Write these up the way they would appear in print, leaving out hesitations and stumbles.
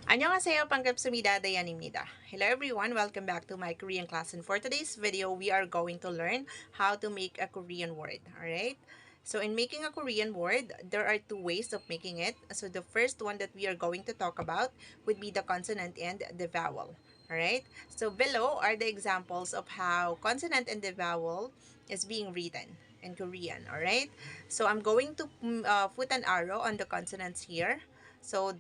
안녕하세요. 반갑습니다. Dayan입니다. Hello everyone. Welcome back to my Korean class. And for today's video, we are going to learn how to make a Korean word. Alright? So in making a Korean word, there are two ways of making it. So the first one that we are going to talk about would be the consonant and the vowel. Alright? So below are the examples of how consonant and the vowel is being written in Korean. Alright? So I'm going to put an arrow on the consonants here. So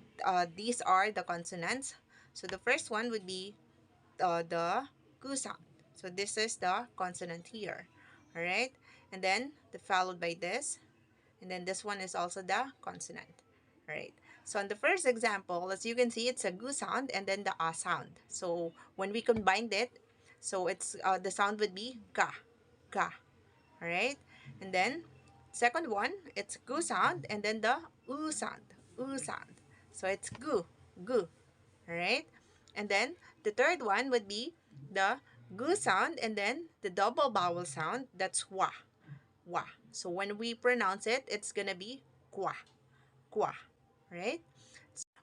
these are the consonants. So the first one would be the gu sound. So this is the consonant here. All right. And then followed by this. And then this one is also the consonant. All right. So in the first example, as you can see, it's a gu sound and then the a sound. So when we combined it, so it's the sound would be ga, ga. All right. And then second one, it's gu sound and then the u sound, u sound. So it's gu, gu. All right. And then the third one would be the gu sound and then the double vowel sound. That's wa, wa. So when we pronounce it, it's gonna be kwa, kwa. Right?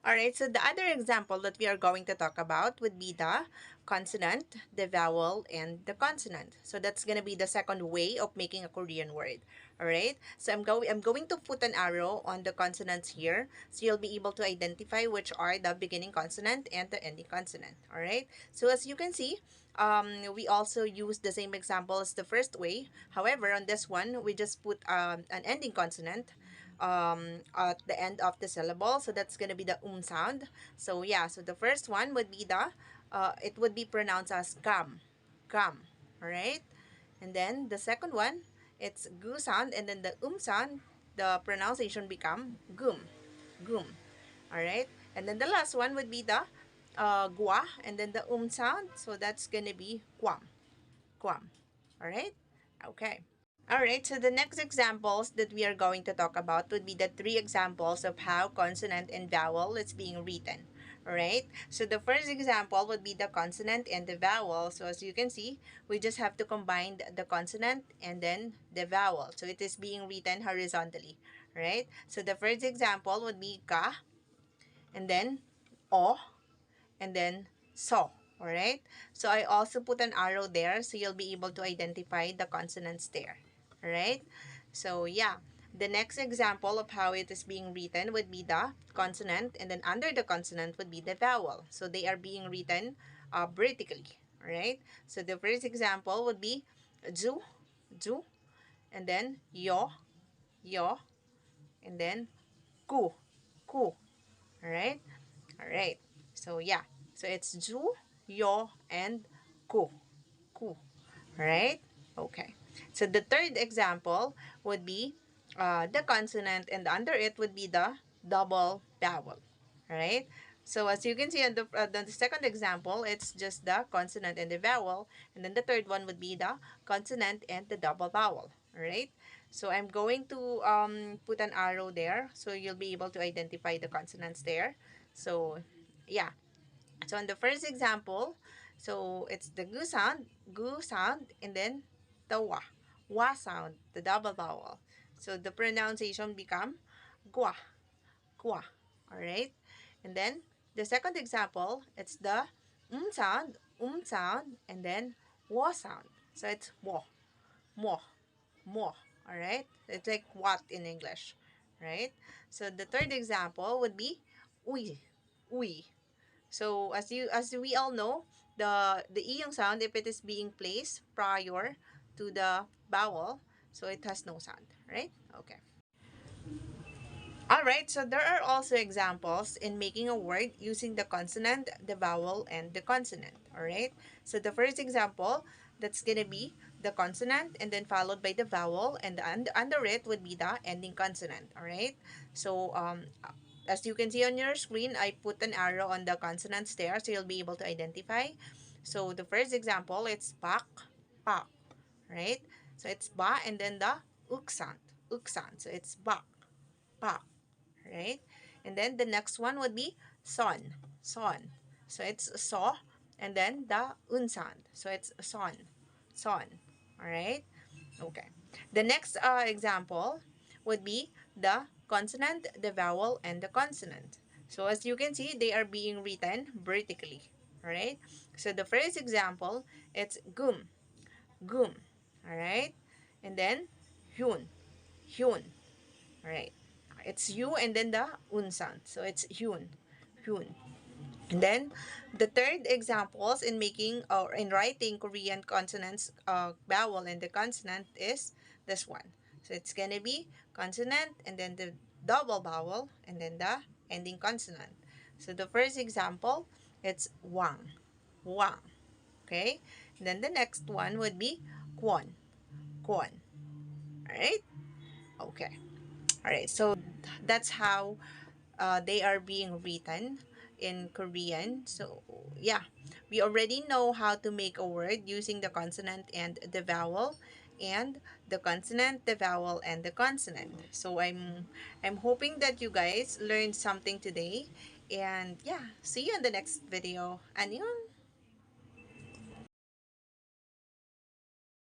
Alright, so the other example that we are going to talk about would be the consonant, the vowel, and the consonant. So that's going to be the second way of making a Korean word. Alright, so I'm going to put an arrow on the consonants here, so you'll be able to identify which are the beginning consonant and the ending consonant. Alright, so as you can see, we also use the same example as the first way. However, on this one, we just put an ending consonant at the end of the syllable, so that's going to be the sound. So yeah, so the first one would be the it would be pronounced as gum, gum. All right, and then the second one, it's gu sound, and then the sound, the pronunciation become gum, gum. All right, and then the last one would be the gua, and then the sound, so that's gonna be guam, guam. All right, okay. Alright, so the next examples that we are going to talk about would be the three examples of how consonant and vowel is being written. Alright, so the first example would be the consonant and the vowel. So as you can see, we just have to combine the consonant and then the vowel. So it is being written horizontally. Right? So the first example would be ka, and then o, and then so. Alright, so I also put an arrow there so you'll be able to identify the consonants there. Alright, so yeah, the next example of how it is being written would be the consonant, and then under the consonant would be the vowel. So they are being written vertically. Alright, so the first example would be ju, ju, and then yo, yo, and then ku, ku. Alright, alright, so yeah, so it's ju, yo, and ku, ku. Right? Okay. So the third example would be the consonant, and under it would be the double vowel. Right? So as you can see on the second example, it's just the consonant and the vowel. And then the third one would be the consonant and the double vowel. Alright? So I'm going to put an arrow there so you'll be able to identify the consonants there. So yeah. So in the first example, so it's the gu sound, and then the wa sound, the double vowel. So the pronunciation become gua, gua. All right, and then the second example, it's the sound, and then wa sound. So it's mo, mo. All right, it's like what in English, right? So the third example would be uy, uy. So as we all know, the iyong sound, if it is being placed prior to the vowel, so it has no sound, right? Okay. Alright, so there are also examples in making a word using the consonant, the vowel, and the consonant. Alright, so the first example, that's gonna be the consonant and then followed by the vowel, and under it would be the ending consonant. Alright, so as you can see on your screen, I put an arrow on the consonants there so you'll be able to identify. So the first example, it's pak, pak, right? So it's ba, and then the uksant, uksant. So it's bak, pak, right? And then the next one would be son, son. So it's so, and then the unsan. So it's son, son. All right? Okay. The next example would be the consonant, the vowel, and the consonant. So as you can see, they are being written vertically. Alright? So the first example, it's gum, gum. Alright? And then hyun, hyun. Alright? It's you and then the un sound. So it's hyun, hyun. And then the third examples in making or in writing Korean consonants, vowel and the consonant is this one. So it's gonna be consonant and then the double vowel and then the ending consonant. So the first example, it's wang, wang. Okay. And then the next one would be kwon, kwon. All right. Okay. All right. So that's how they are being written in Korean. So, yeah, we already know how to make a word using the consonant and the vowel, and the consonant, the vowel, and the consonant. So, I'm hoping that you guys learned something today. And yeah, see you in the next video. Annyeong!